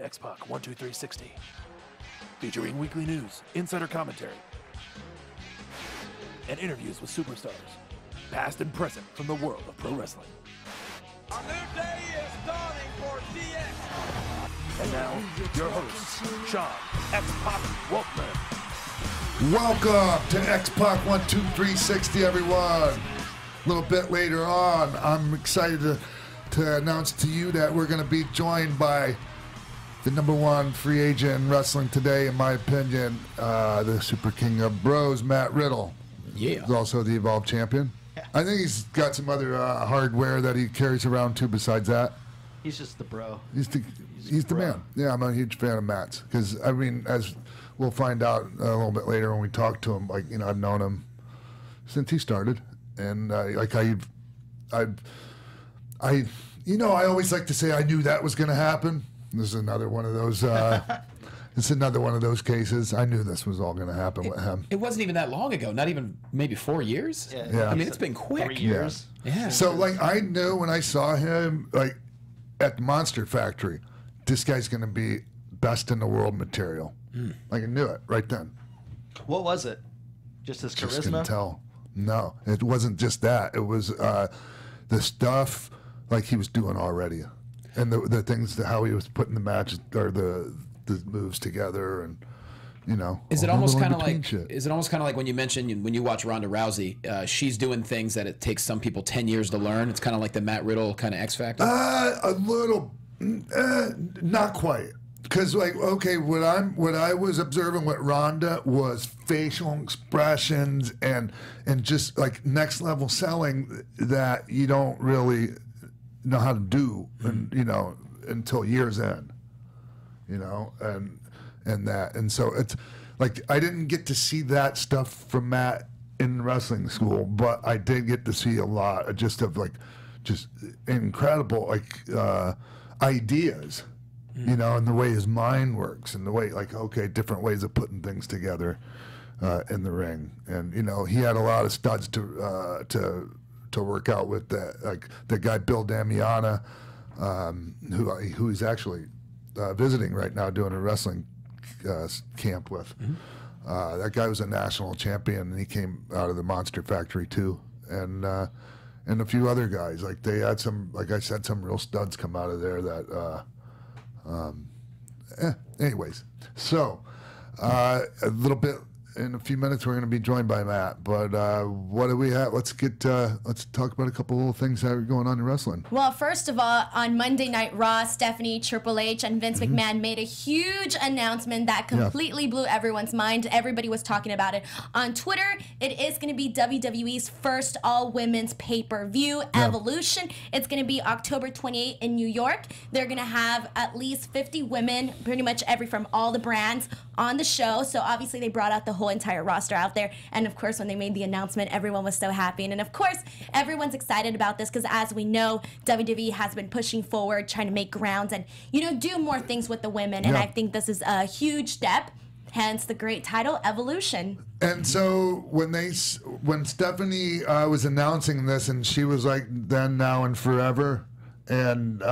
X-Pac 12360, featuring weekly news, insider commentary, and interviews with superstars, past and present from the world of pro wrestling. A new day is dawning for DX. And now, your hosts, Sean X-Pac Waltman. Welcome to X-Pac 12360, everyone. A little bit later on, I'm excited to announce to you that we're going to be joined by the #1 free agent in wrestling today, in my opinion, the Super King of Bros, Matt Riddle. Yeah. He's also the Evolve champion. Yeah. I think he's got some other hardware that he carries around too besides that. He's just the bro. He's the man. Yeah, I'm a huge fan of Matt's because, I mean, as we'll find out a little bit later when we talk to him, like, you know, I've known him since he started. And I always like to say I knew that was going to happen. This is another one of those. It's another one of those cases. I knew this was all going to happen with him. It wasn't even that long ago. Not even maybe 4 years. Yeah. I mean, it's been quick. 3 years. Yeah. So, like, I knew when I saw him, like, at the Monster Factory, this guy's going to be best in the world material. Like, I knew it right then. What was it? Just his Just charisma? couldn't tell. No, it wasn't just that. It was the stuff like he was doing already, and the things that how he was putting the matches or the moves together, and you know. Is it all the almost little kind of in-between like? shit. Is it almost kind of like when you mentioned when you watch Ronda Rousey? She's doing things that it takes some people 10 years to learn. It's kind of like the Matt Riddle kind of X Factor. A little, not quite. Because, like, okay, what I was observing with Ronda was facial expressions and just like next level selling that you don't really know how to do, and you know, until years in, you know, and so it's like I didn't get to see that stuff from Matt in wrestling school, but I did get to see a lot of just incredible ideas. You know, and the way his mind works, and the way, like, okay, different ways of putting things together in the ring, and you know, he had a lot of studs to work out with. That, like the guy Bill Damiana, who he's actually visiting right now, doing a wrestling camp with. That guy was a national champion, and he came out of the Monster Factory too, and a few other guys. Like they had some, like I said, some real studs come out of there that. Anyways, so a little bit in a few minutes we're going to be joined by Matt. But what do we have? Let's talk about a couple little things that are going on in wrestling. Well, first of all, on Monday Night Raw, Stephanie, Triple H, and Vince McMahon made a huge announcement that completely blew everyone's mind. Everybody was talking about it on Twitter. It is going to be WWE's first all-women's pay-per-view, Evolution. It's going to be October 28th in New York. They're going to have at least 50 women, pretty much from all the brands on the show. So obviously they brought out the whole entire roster out there. And of course, when they made the announcement, everyone was so happy. And of course, everyone's excited about this because, as we know, WWE has been pushing forward, trying to make grounds and, you know, do more things with the women. And I think this is a huge step, hence the great title, Evolution. And so when Stephanie was announcing this, and she was like, then, now, and forever, and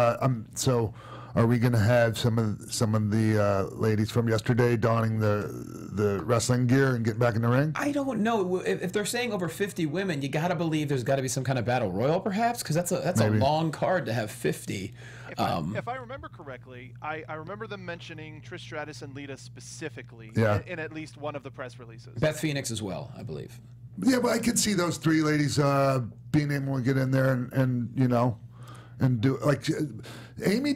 so. Are we going to have some of the ladies from yesterday donning the wrestling gear and getting back in the ring? I don't know. If they're saying over 50 women, you got to believe there's got to be some kind of battle royal, perhaps, because that's a long card to have 50. If I remember correctly, I remember them mentioning Trish Stratus and Lita specifically in at least one of the press releases. Beth Phoenix as well, I believe. Yeah, but I could see those three ladies being able to get in there and you know, and do like. Amy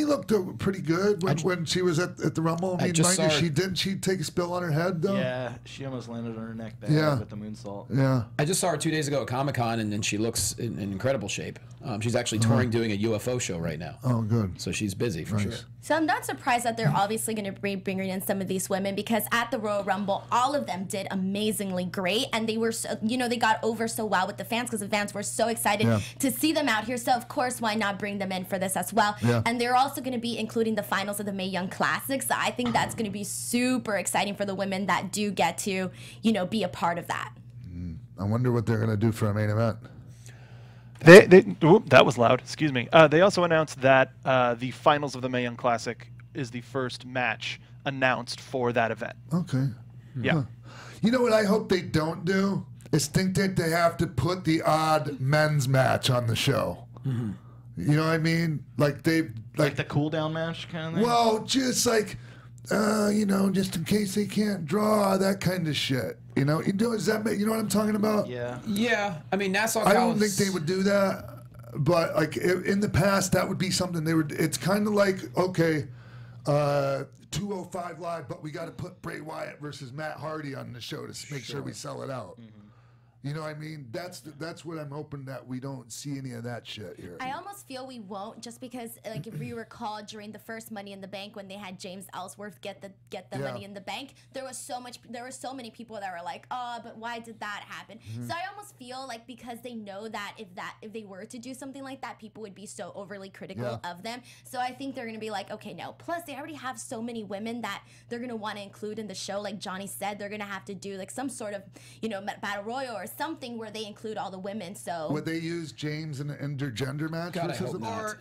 looked pretty good when she was at the Rumble. I mean, didn't she take a spill on her head though? Yeah, she almost landed on her neck bad with the moonsault. Yeah. I just saw her 2 days ago at Comic-Con, and she looks in incredible shape. She's actually touring, doing a UFO show right now. Oh, good. So she's busy for sure. So I'm not surprised that they're obviously going to be bringing in some of these women, because at the Royal Rumble, all of them did amazingly great, and they were, so, you know, they got over so well with the fans because the fans were so excited to see them out here. So of course, why not bring them in for this as well? Yeah. And they're also going to be including the finals of the Mae Young Classic. So I think that's going to be super exciting for the women that do get to, you know, be a part of that. I wonder what they're going to do for a main event. That was loud. Excuse me. They also announced that the finals of the Mae Young Classic is the first match announced for that event. Okay. Yeah. Huh. You know what I hope they don't do is think that they have to put the odd men's match on the show. Mm-hmm. You know what I mean? Like the cool down match kind of thing? Well, just like, just in case they can't draw, that kind of shit. You know what I'm talking about? Yeah. Yeah. I mean, Nassau I don't think they would do that. But like in the past, that would be something they would. It's kind of like, okay, 205 Live, but we got to put Bray Wyatt versus Matt Hardy on the show to make sure we sell it out. Mm-hmm. You know what I mean? That's what I'm hoping that we don't see any of that shit here. I almost feel we won't, just because, like, if you recall during the first Money in the Bank when they had James Ellsworth get the Money in the Bank, there were so many people that were like, oh, but why did that happen? Mm-hmm. So I almost feel like because they know that if they were to do something like that, people would be so overly critical of them. So I think they're gonna be like, okay, no. Plus they already have so many women that they're gonna want to include in the show. Like Johnny said, they're gonna have to do like some sort of battle royal or something where they include all the women. So would they use James in an intergender match? God, I hope not.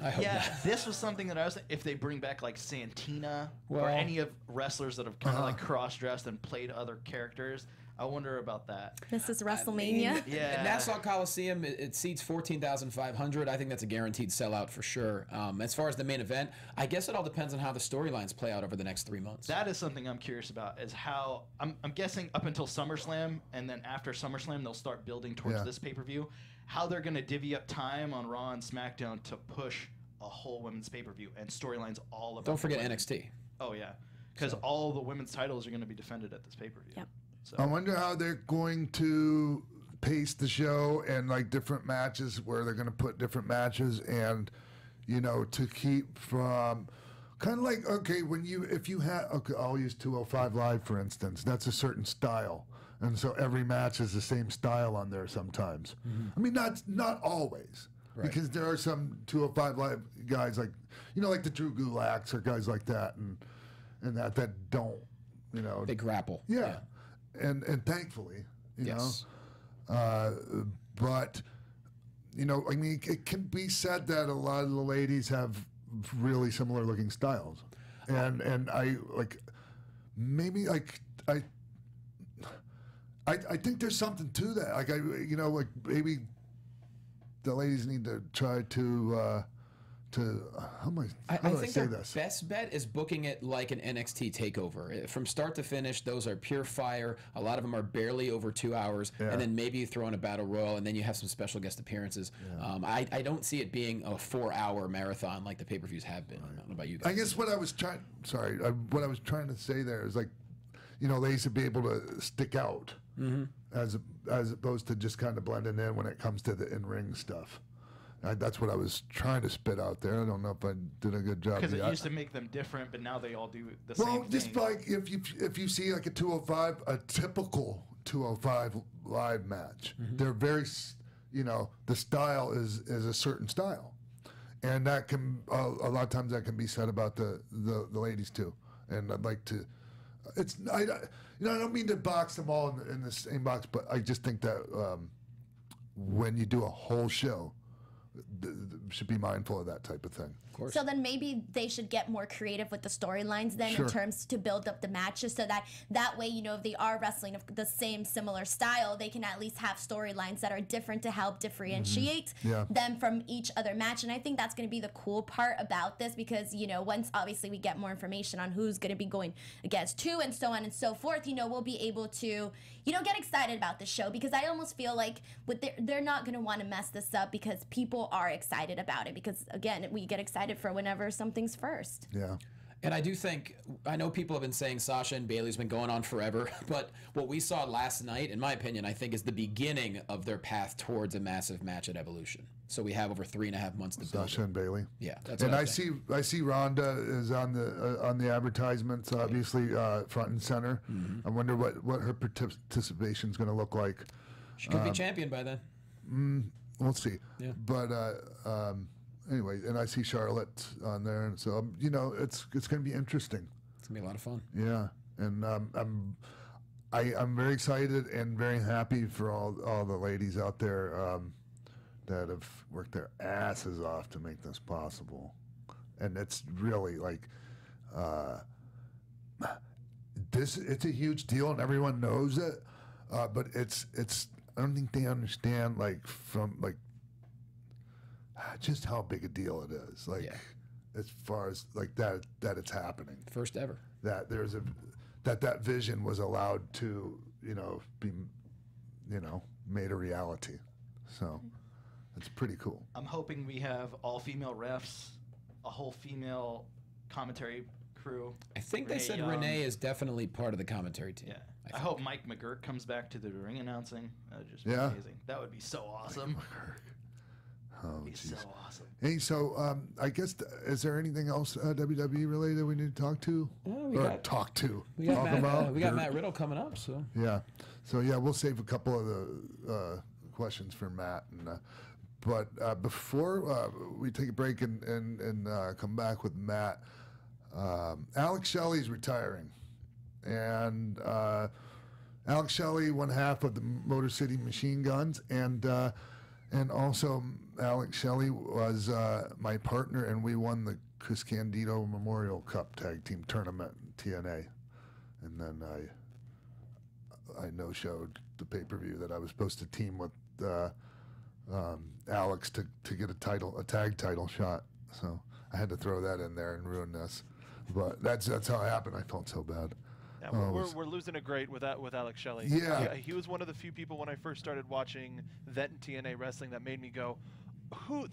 This was something that I was. If they bring back like Santina or any of wrestlers that have kind of like cross-dressed and played other characters, I wonder about that. This is WrestleMania. Yeah. Nassau Coliseum, it seats 14,500. I think that's a guaranteed sellout for sure. As far as the main event, I guess it all depends on how the storylines play out over the next 3 months. That is something I'm curious about, is how, I'm guessing up until SummerSlam, and then after SummerSlam, they'll start building towards this pay-per-view, how they're going to divvy up time on Raw and SmackDown to push a whole women's pay-per-view and storylines all about. Don't forget NXT. Oh, yeah. Because all the women's titles are going to be defended at this pay-per-view. Yep. So. I wonder how they're going to pace the show and like different matches where they're going to put different matches and, to keep from kind of like, okay, if you have, okay, I'll use 205 Live, for instance, that's a certain style. And so every match is the same style on there sometimes. Mm-hmm. I mean, not always. Right. Because there are some 205 Live guys like, like the Drew Gulaks or guys like that and that don't, They grapple. Yeah. And thankfully, you know. But, I mean, it can be said that a lot of the ladies have really similar looking styles. And I, like, maybe, like, I think there's something to that. Like, like, maybe the ladies need to try to how do I think their best bet is booking it like an NXT takeover. From start to finish, those are pure fire. A lot of them are barely over 2 hours, and then maybe you throw in a battle royal, and then you have some special guest appearances. Yeah. I don't see it being a 4-hour marathon like the pay-per-views have been. I don't know about you guys. I guess what I was trying to say there is like, ladies to be able to stick out as opposed to just kind of blending in when it comes to the in-ring stuff. That's what I was trying to spit out there. I don't know if I did a good job. Because it used to make them different, but now they all do the same thing. Well, just like if you see like a typical 205 Live match, they're very, the style is a certain style, and that can a lot of times that can be said about the ladies too. And I'd like to, I don't mean to box them all in the same box, but I just think that when you do a whole show, should be mindful of that type of thing. Of course. So then maybe they should get more creative with the storylines then in terms to build up the matches, so that way, if they are wrestling of the same similar style, they can at least have storylines that are different to help differentiate them from each other match. And I think that's going to be the cool part about this, because once obviously we get more information on who's going to be going against who and so on and so forth, we'll be able to get excited about the show, because I almost feel like they're not going to want to mess this up, because people are excited about it, because again, we get excited for whenever something's first. Yeah. And I do think, I know people have been saying Sasha and Bayley's been going on forever, but what we saw last night, in my opinion, I think is the beginning of their path towards a massive match at Evolution. So we have over 3.5 months to build. Sasha and Bayley. Yeah, that's and I see Ronda is on the advertisements, obviously front and center. I wonder what her participation is going to look like. She could be champion by then. We'll see. Yeah. But anyway, and I see Charlotte on there, and so it's going to be interesting. It's gonna be a lot of fun. Yeah, and I'm very excited and very happy for all the ladies out there that have worked their asses off to make this possible, and it's really like It's a huge deal and everyone knows it, but it's I don't think they understand just how big a deal it is. As far as that it's happening. First ever. That there's that vision was allowed to be made a reality. So it's pretty cool. I'm hoping we have all female refs, a whole female commentary crew. I think they said Renee is definitely part of the commentary team. Yeah. I hope Mike McGurk comes back to the ring announcing. That would just be amazing. That would be so awesome. Oh, geez. So awesome. Hey, so I guess is there anything else WWE related we need to talk to? We got Matt Riddle coming up, so yeah. So yeah, we'll save a couple of the questions for Matt, and but before we take a break and come back with Matt, Alex Shelley's retiring, and Alex Shelley, one half of the Motor City Machine Guns, and also Alex Shelley was my partner, and we won the Chris Candido Memorial Cup Tag Team Tournament in TNA. And then I no-showed the pay-per-view that I was supposed to team with Alex to get a tag title shot. So I had to throw that in there and ruin this. But that's how it happened. I felt so bad. Yeah, we're losing a great with Alex Shelley. Yeah. He was one of the few people when I first started watching Vet and TNA wrestling that made me go,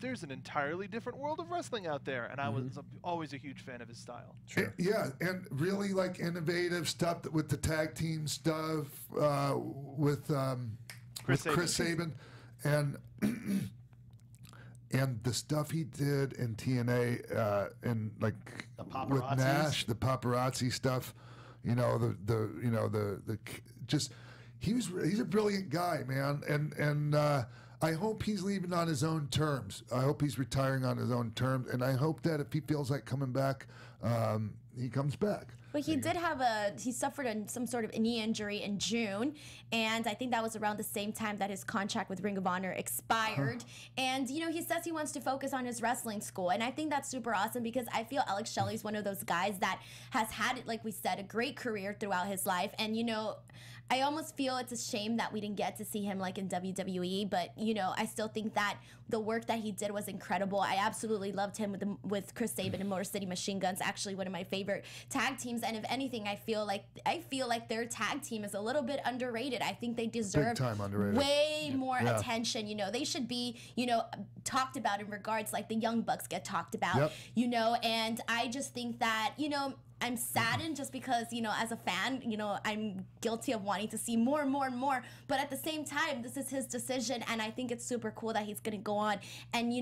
there's an entirely different world of wrestling out there. And I was always a huge fan of his style. Sure. And really innovative stuff with the tag team stuff with Chris Sabin. And and the stuff he did in TNA and with Nash, the paparazzi stuff, he's a brilliant guy, man, and I hope he's leaving on his own terms. I hope he's retiring on his own terms, and I hope that if he feels like coming back, he comes back. But he did he suffered some sort of a knee injury in June, and I think that was around the same time that his contract with Ring of Honor expired. And, he says he wants to focus on his wrestling school, and I think that's super awesome because I feel Alex Shelley's one of those guys that has had, like we said, a great career throughout his life. And, I almost feel it's a shame that we didn't get to see him in WWE, but, I still think that the work that he did was incredible. I absolutely loved him with Chris Sabin and Motor City Machine Guns, actually one of my favorite tag teams. And if anything, I feel like their tag team is a little bit underrated. I think they deserve way more attention. They should be, talked about in regards like the Young Bucks get talked about, and I just think that, I'm saddened just because, as a fan, I'm guilty of wanting to see more and more and more. But at the same time, this is his decision, and I think it's super cool that he's going to go on and,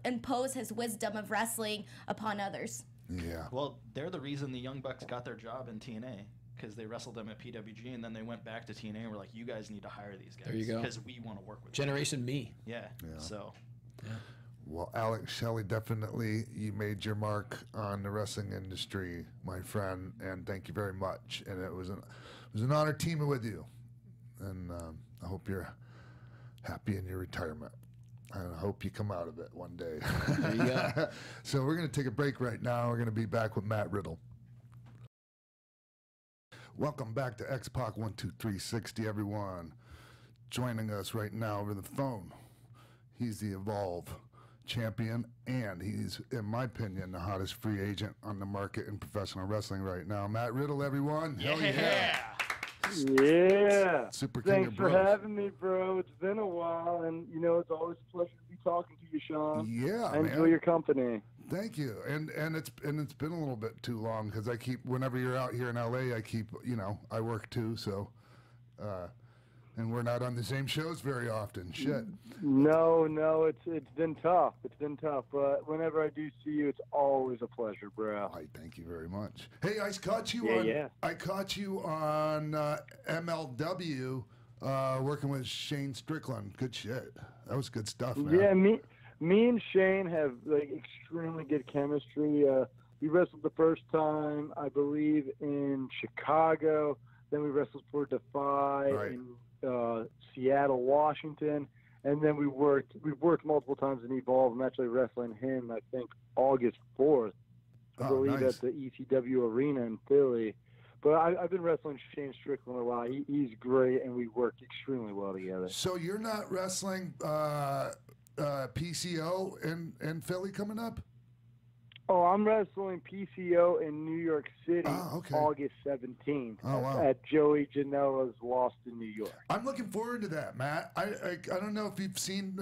impose his wisdom of wrestling upon others. Yeah. Well, they're the reason the Young Bucks got their job in TNA, because they wrestled them at PWG, and then they went back to TNA and were like, you guys need to hire these guys. There you go. Because we want to work with Generation them. Me. Yeah. So. Yeah. Well, Alex Shelley, definitely you made your mark on the wrestling industry, my friend, and thank you very much. And it was an honor teaming with you, and I hope you're happy in your retirement. And I hope you come out of it one day. There you go. So we're going to take a break right now. We're going to be back with Matt Riddle. Welcome back to X-Pac 12360, everyone. Joining us right now over the phone, he's the Evolve champion, and he's, in my opinion, the hottest free agent on the market in professional wrestling right now. Matt Riddle, everyone. Yeah. Hell yeah. Yeah. Super King Thanks of for Bros. having me, bro. It's been a while, and it's always a pleasure to be talking to you, Sean. Yeah, I enjoy your company. Thank you. And it's been a little bit too long because I keep, whenever you're out here in LA, I keep, I work too, so and we're not on the same shows very often. Shit. No, it's been tough. It's been tough, but whenever I do see you, it's always a pleasure, bro. I thank you very much. Hey, I caught you I caught you on MLW working with Shane Strickland. Good shit. That was good stuff, man. Yeah, me and Shane have extremely good chemistry. We wrestled the first time, I believe, in Chicago. Then we wrestled for Defy in Seattle, Washington, and then we've worked multiple times in Evolve. I'm actually wrestling him, I think, August 4th I believe nice. at the ECW Arena in Philly. But I've been wrestling Shane Strickland a lot. He's great, and we work extremely well together. So you're not wrestling PCO in Philly coming up? Oh, I'm wrestling PCO in New York City, okay. August 17th wow. at Joey Janela's Lost in New York. I'm looking forward to that, Matt. I don't know if you've seen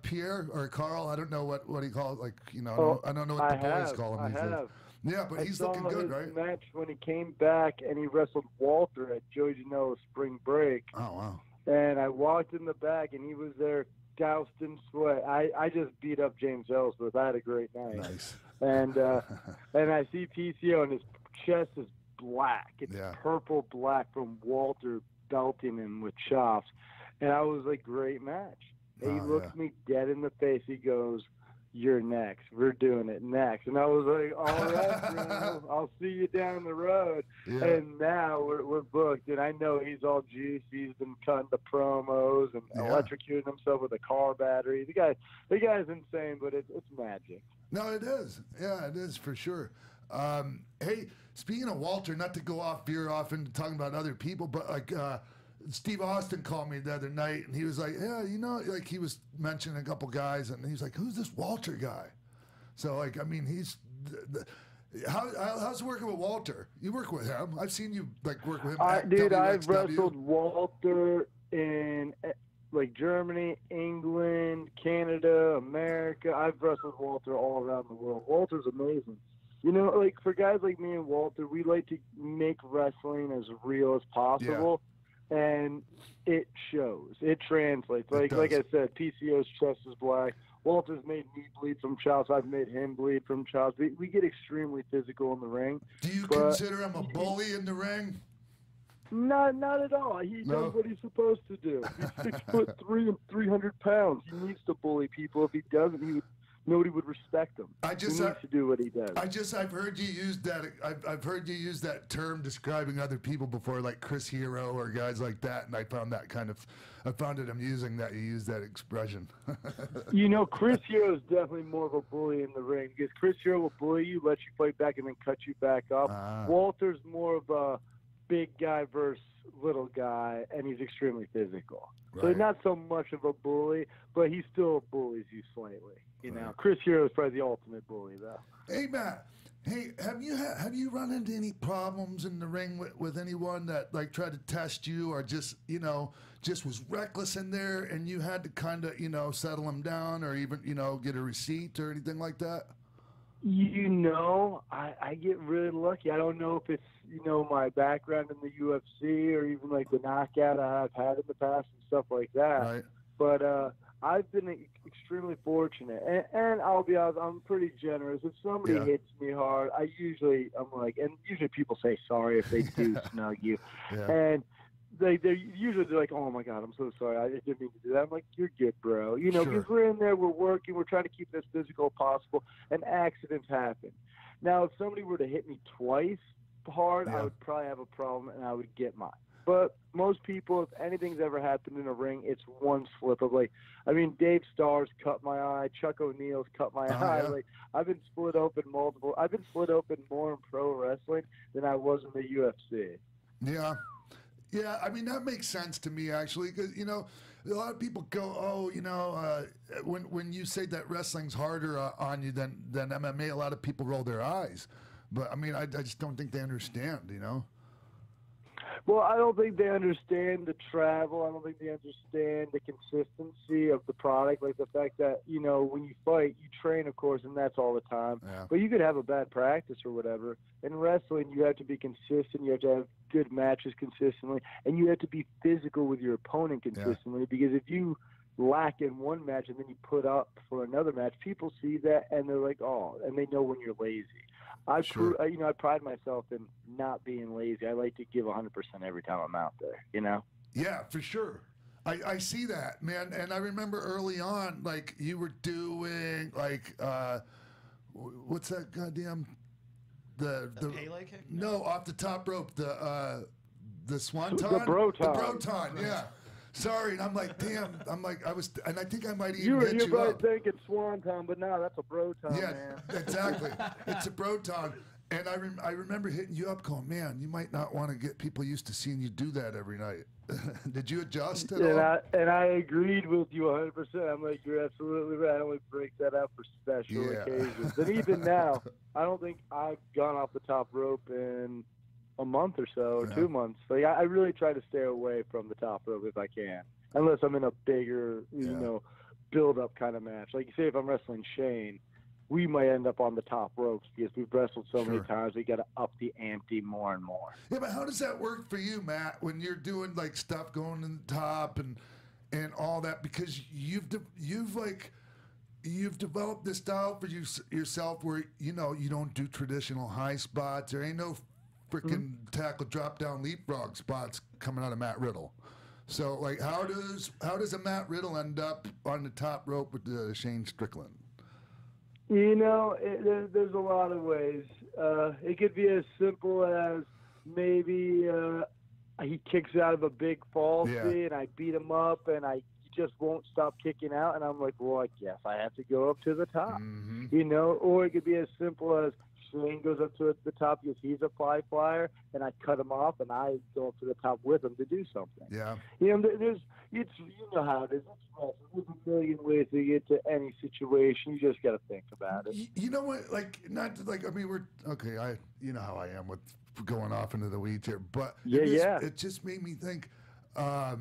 Pierre or Carl. I don't know what he calls, like, you know, I don't know what the boys call him. I have. Yeah, but he's looking good, right? Match when he came back and he wrestled Walter at Joey Janela's Spring Break. Oh, wow. And I walked in the back and he was there, doused in sweat. I just beat up James Ellsworth. I had a great night. Nice. And and I see PCO and his chest is black. It's purple black from Walter belting him with chops. And I was like, great match. And he looked me dead in the face. He goes, "You're next. We're doing it next." And I was like, all right, bro, I'll see you down the road. Yeah. And now we're booked. And I know he's all juiced. He's been cutting the promos and electrocuting himself with a car battery. The guy's insane, but it's magic. No, it is. Yeah, it is for sure. Hey, speaking of Walter, not to go off into talking about other people, but like Steve Austin called me the other night, and he was like, "Yeah, you know," like he was mentioning a couple guys, and he's like, "Who's this Walter guy?" So, like, I mean, he's how's it working with Walter? You work with him. I've seen you like work with him. Dude, I've wrestled Walter in like Germany, England, Canada, America. I've wrestled Walter all around the world. Walter's amazing. You know, like for guys like me and Walter, we like to make wrestling as real as possible. Yeah. And it shows. It translates. Like I said, PCO's chest is black. Walter's made me bleed from chops. I've made him bleed from chops. We get extremely physical in the ring. Do you consider him a bully in the ring? Not at all. He does what he's supposed to do. He's 6'3" and 300 pounds. He needs to bully people. If he doesn't, nobody would respect him. He needs to do what he does. I've heard you use that. I've heard you use that term describing other people before, like Chris Hero or guys like that, and I found it amusing that you use that expression. You know, Chris Hero is definitely more of a bully in the ring because Chris Hero will bully you, let you fight back, and then cut you back up. Walter's more of a big guy versus little guy, and he's extremely physical. Right. So not so much of a bully, but he still bullies you slightly. You know, Chris Hero is probably the ultimate bully, though. Hey, Matt. Hey, have you run into any problems in the ring with anyone that like tried to test you, or just was reckless in there, and you had to kind of settle them down, or even get a receipt or anything like that? I get really lucky. I don't know if it's my background in the UFC or even like the knockout I've had in the past and stuff like that. Right. But I've been extremely fortunate, and I'll be honest, I'm pretty generous. If somebody hits me hard, I'm like, and usually people say sorry if they do snug you, and they're usually like, "Oh my God, I'm so sorry, I didn't mean to do that." I'm like, "You're good, bro." Because we're in there, we're working, we're trying to keep it as physical as possible, and accidents happen. Now, if somebody were to hit me twice hard, I would probably have a problem, and I would get mine. But most people, if anything's ever happened in a ring, it's one slip of Dave Starr's cut my eye, Chuck O'Neill's cut my eye. Yeah. I've been split open I've been split open more in pro wrestling than I was in the UFC. Yeah. Yeah, I mean, that makes sense to me, actually, because, a lot of people go, when you say that wrestling's harder on you than MMA, a lot of people roll their eyes. But, I mean, I just don't think they understand, Well, I don't think they understand the travel. I don't think they understand the consistency of the product. Like the fact that, when you fight, you train, of course, and that's all the time. Yeah. But you could have a bad practice or whatever. In wrestling, you have to be consistent. You have to have good matches consistently. And you have to be physical with your opponent consistently. Yeah. Because if you lack in one match and then you put up for another match, people see that and they're like, oh, and they know when you're lazy. I pride myself in not being lazy. I like to give 100% every time I'm out there, Yeah, for sure. I see that, man. And I remember early on, like, you were doing, like, what's that goddamn, the Pele kick? No, off the top rope, the swanton? The Broton. The Broton, yeah. sorry. And I'm like, damn. I'm like, and I think I might even You're get you probably up. thinking Swanton, but no, that's a Broton, Yeah, man. exactly. It's a Broton. And I remember hitting you up going, man, you might not want to get people used to seeing you do that every night. Did you adjust at all? And I agreed with you 100%. I'm like, you're absolutely right. I only break that out for special occasions. And even now, I don't think I've gone off the top rope in a month or so, or 2 months. Like, I really try to stay away from the top rope if I can, unless I'm in a bigger, you know, build-up kind of match. Like, say if I'm wrestling Shane, we might end up on the top ropes because we've wrestled so many times. We got to up the ante more and more. Yeah, but how does that work for you, Matt, when you're doing like stuff going in the top and all that? Because you've developed this style for yourself where you don't do traditional high spots. There ain't no freaking tackle drop down leapfrog spots coming out of Matt Riddle. So like, how does a Matt Riddle end up on the top rope with Shane Strickland? You know, there's a lot of ways. It could be as simple as maybe he kicks out of a big fall see, and I beat him up, and he just won't stop kicking out, and I'm like, well, I guess I have to go up to the top. You know, or it could be as simple as Shane goes up to the top because he's a fly flyer, and I cut him off, and I go up to the top with him to do something. Yeah. You know, you know how it is. There's a million ways to get to any situation. You just got to think about it. You know what? Like, not like, I mean, you know how I am with going off into the weeds here, but it just made me think, oh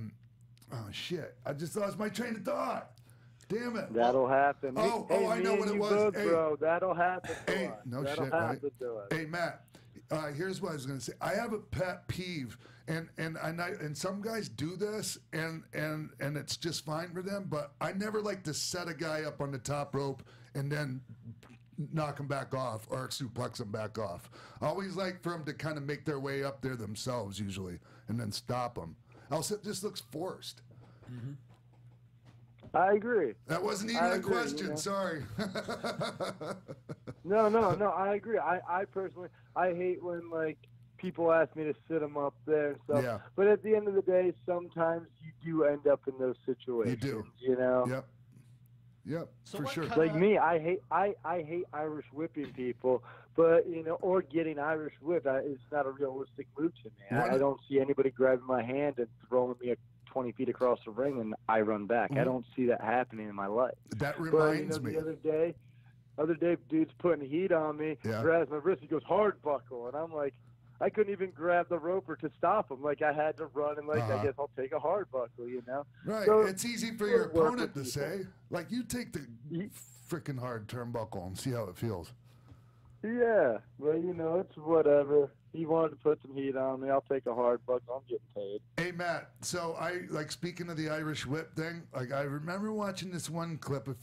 shit, I just lost my train of thought. Damn it. That'll happen. I know what it was. Hey, bro, that'll happen. That'll happen to us. Hey, Matt, here's what I was going to say. I have a pet peeve, and some guys do this, and it's just fine for them. But I never like to set a guy up on the top rope and then knock him back off or suplex him back off. I always like for them to kind of make their way up there themselves usually, and then stop them. Else it just looks forced. I agree. That wasn't even a question. You know? Sorry. No. I agree. I personally, I hate when like people ask me to sit them up there and stuff. Yeah. But at the end of the day, sometimes you do end up in those situations. You do. You know. Yep. So for sure. Like me, I hate Irish whipping people, but you know, or getting Irish whipped. It's not a realistic move to me. I don't see anybody grabbing my hand and throwing me 20 feet across the ring and I run back. I don't see that happening in my life. That reminds me. The other day, dude's putting heat on me, grabs my wrist, he goes, hard buckle. And I'm like, I couldn't even grab the roper to stop him. Like, I had to run and, like, I guess I'll take a hard buckle, you know? Right. So, it's easy for your opponent to say. Like, you take the freaking hard turnbuckle and see how it feels. Yeah. Well, you know, it's whatever. He wanted to put some heat on me. I'll take a hard buckle. I'm getting paid. Hey, Matt, so speaking of the Irish whip thing, like, I remember watching this one clip, it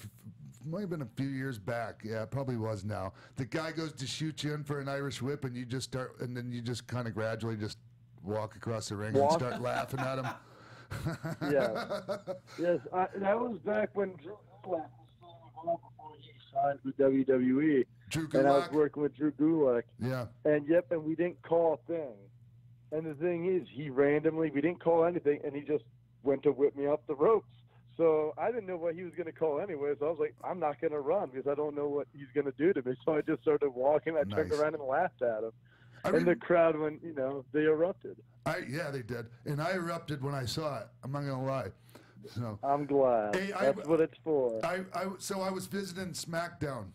might have been a few years back. Yeah, it probably was now. The guy goes to shoot you in for an Irish whip, and you just start, and then you just kind of gradually just walk across the ring and start laughing at him. Yes. That was back when Drew Gulak was still involved before he signed with WWE. Drew Gulak. And I was working with Drew Gulak. Yeah. And we didn't call a thing. And the thing is, we didn't call anything, and he just went to whip me up the ropes. So I didn't know what he was going to call anyway. So I was like, I'm not going to run because I don't know what he's going to do to me. So I just started walking. I turned around and laughed at him. And the crowd went, you know, they erupted. Yeah, they did. And I erupted when I saw it. I'm not going to lie. So, I'm glad. Hey, that's what it's for. So I was visiting SmackDown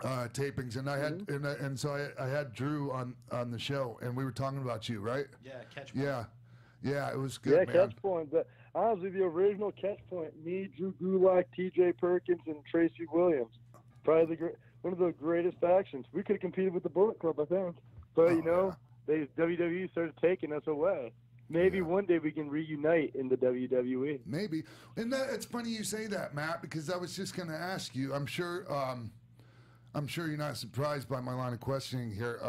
tapings, and I had and so I had Drew on the show, and we were talking about you, right? Yeah, Catch Point. Yeah, it was good. Yeah, Catch Point. But honestly, the original Catch Point, me, Drew Gulak, T.J. Perkins, and Tracy Williams, probably one of the greatest factions. We could have competed with the Bullet Club, I think, but WWE started taking us away. Maybe one day we can reunite in the WWE. Maybe, and it's funny you say that, Matt, because I was just going to ask you. I'm sure you're not surprised by my line of questioning here.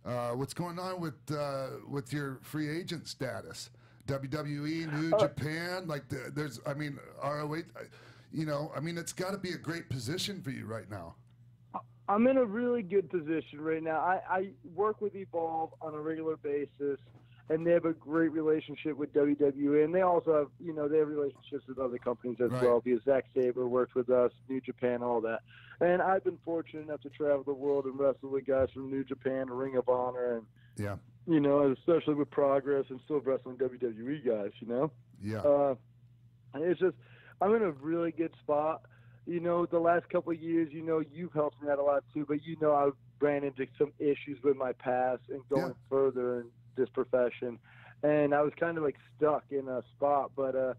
What's going on with your free agent status? WWE, New Japan, ROH. It's got to be a great position for you right now. I'm in a really good position right now. I work with Evolve on a regular basis, and they have a great relationship with WWE, and they also have, you know, they have relationships with other companies as well. Because Zack Sabre worked with us, New Japan, all that. And I've been fortunate enough to travel the world and wrestle with guys from New Japan, Ring of Honor, and you know, especially with Progress and still wrestling WWE guys. You know, it's just I'm in a really good spot. You know, the last couple of years, you know, you've helped me out a lot too. But you know, I've ran into some issues with my past and going further in this profession, and I was kind of like stuck in a spot. But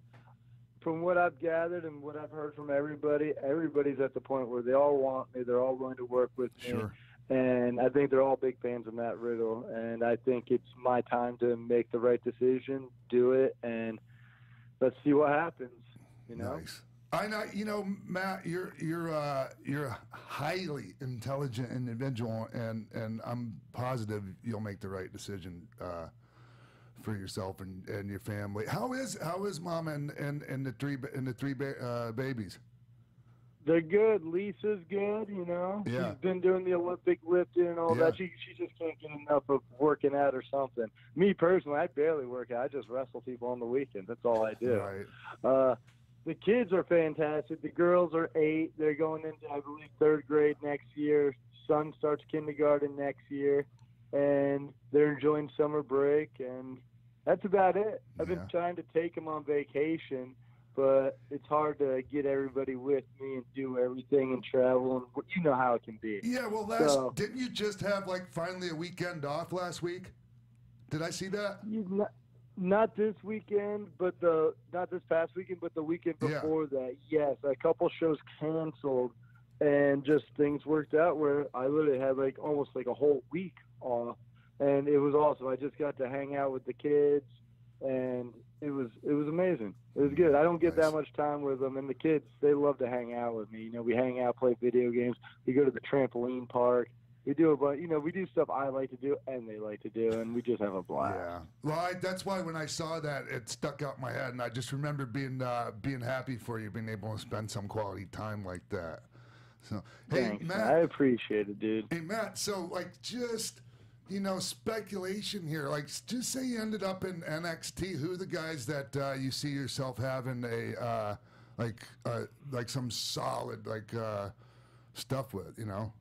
from what I've gathered and what I've heard from everybody's at the point where they all want me. They're all willing to work with me. And I think they're all big fans of Matt Riddle. And I think it's my time to make the right decision, do it, and let's see what happens. You know. Nice. I know, you know, Matt, you're a highly intelligent individual, and I'm positive you'll make the right decision for yourself and your family. How is Mom and the three babies? They're good. Lisa's good. You know, she's been doing the Olympic lifting and all that. She just can't get enough of working out or something. Me personally, I barely work out. I just wrestle people on the weekends. That's all I do. Right. The kids are fantastic. The girls are 8. They're going into, I believe, 3rd grade next year. Son starts kindergarten next year, and they're enjoying summer break, and that's about it. I've been trying to take them on vacation, but it's hard to get everybody with me and do everything and travel, and you know how it can be. Yeah, well, didn't you just have, like, finally a weekend off last week? Did I see that? Not this weekend, but not this past weekend, but the weekend before that. Yes, a couple shows canceled, and just things worked out where I literally had like almost like a whole week off, and it was awesome. I just got to hang out with the kids, and it was amazing. It was good. I don't get that much time with them, and the kids, they love to hang out with me. You know, we hang out, play video games. We go to the trampoline park. We do we do stuff I like to do and they like to do, and we just have a blast. Yeah. Well, that's why when I saw that, it stuck out in my head, and I just remember being happy for you, being able to spend some quality time like that. So, hey, thanks, Matt, I appreciate it, dude. Hey, Matt, so, like, just, you know, speculation here. Like, just say you ended up in NXT. Who are the guys that you see yourself having like some solid, stuff with, you know?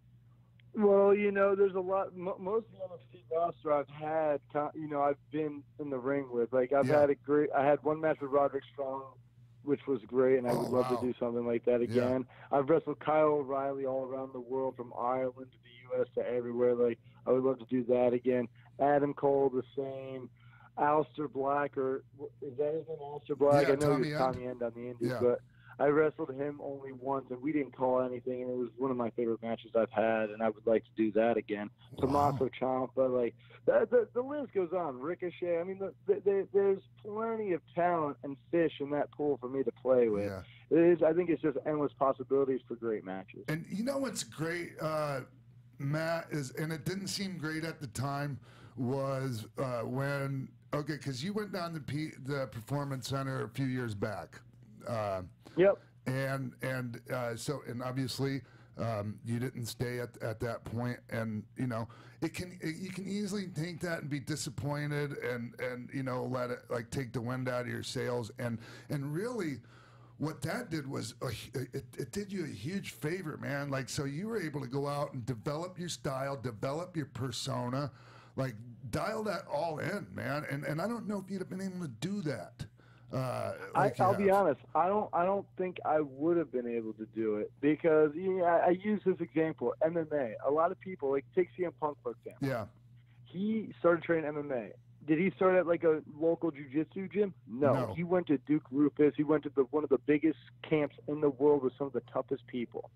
Well, you know, there's a lot. Most of the NXT roster I've had, you know, I've been in the ring with. Like, I had one match with Roderick Strong, which was great, and I would love to do something like that again. I've wrestled Kyle O'Reilly all around the world, from Ireland to the U.S. to everywhere. Like, I would love to do that again. Adam Cole, the same. Aleister Black, or is that his name, Aleister Black? Yeah, I know he was Tommy End on the Indies, but I wrestled him only once, and we didn't call anything, and it was one of my favorite matches I've had, and I would like to do that again. Tommaso Ciampa, like, the list goes on. Ricochet, I mean, there's plenty of talent and fish in that pool for me to play with. I think it's just endless possibilities for great matches. And you know what's great, Matt, is, and it didn't seem great at the time, was when, because you went down to the Performance Center a few years back. And obviously you didn't stay at that point, and you know you can easily take that and be disappointed, and you know, let it like take the wind out of your sails, and really what that did was it did you a huge favor, man. Like, so you were able to go out and develop your style, develop your persona, like dial that all in, man, and I don't know if you'd have been able to do that. I'll be honest. I don't think I would have been able to do it, because I use this example. MMA. A lot of people, like, take CM Punk for example. Yeah. He started training MMA. Did he start at like a local jiu-jitsu gym? No. He went to Duke Rufus. He went to one of the biggest camps in the world with some of the toughest people.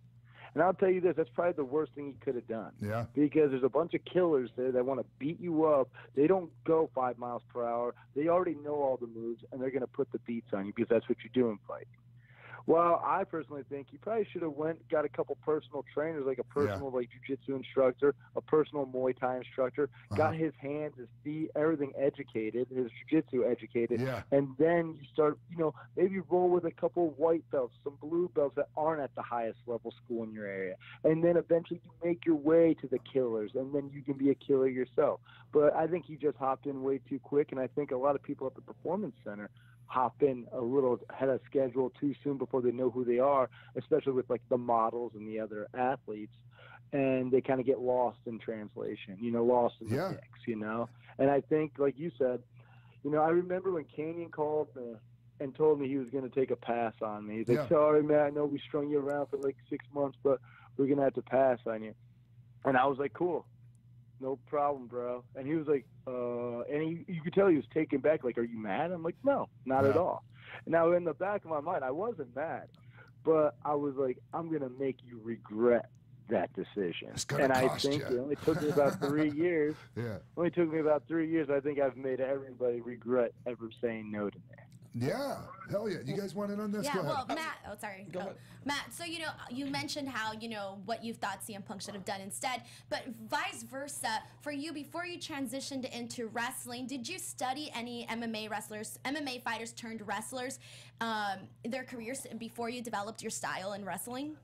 And I'll tell you this, that's probably the worst thing he could have done. Yeah. Because there's a bunch of killers there that want to beat you up. They don't go 5 miles per hour. They already know all the moves, and they're going to put the beats on you because that's what you do in fight. Well, I personally think he probably should have got a couple personal trainers, like a personal like jiu-jitsu instructor, a personal Muay Thai instructor, got his hands, his feet, everything educated, his jiu-jitsu educated, and then you start, maybe roll with a couple white belts, some blue belts that aren't at the highest level school in your area, and then eventually you make your way to the killers, and then you can be a killer yourself. But I think he just hopped in way too quick, and I think a lot of people at the Performance Center hop in a little ahead of schedule too soon before they know who they are, especially with like the models and the other athletes, and they kind of get lost in translation, lost in the mix, And I think, like you said, I remember when Kanyon called me and told me he was going to take a pass on me. He's like, sorry, man, I know we strung you around for like 6 months, but we're going to have to pass on you. And I was like, cool. No problem, bro. And he was like, and you could tell he was taken back, like, are you mad? I'm like, no, not at all. Now, in the back of my mind, I wasn't mad, but I was like, I'm going to make you regret that decision. And I think it only took me about 3 years. Only took me about 3 years. I think I've made everybody regret ever saying no to me. Yeah, hell yeah. You guys want in on this? Yeah, Go ahead. well, Matt, Go ahead. Matt, so, you mentioned how, what you thought CM Punk should have done instead, but vice versa, for you, before you transitioned into wrestling, did you study any MMA fighters turned wrestlers, their careers before you developed your style in wrestling?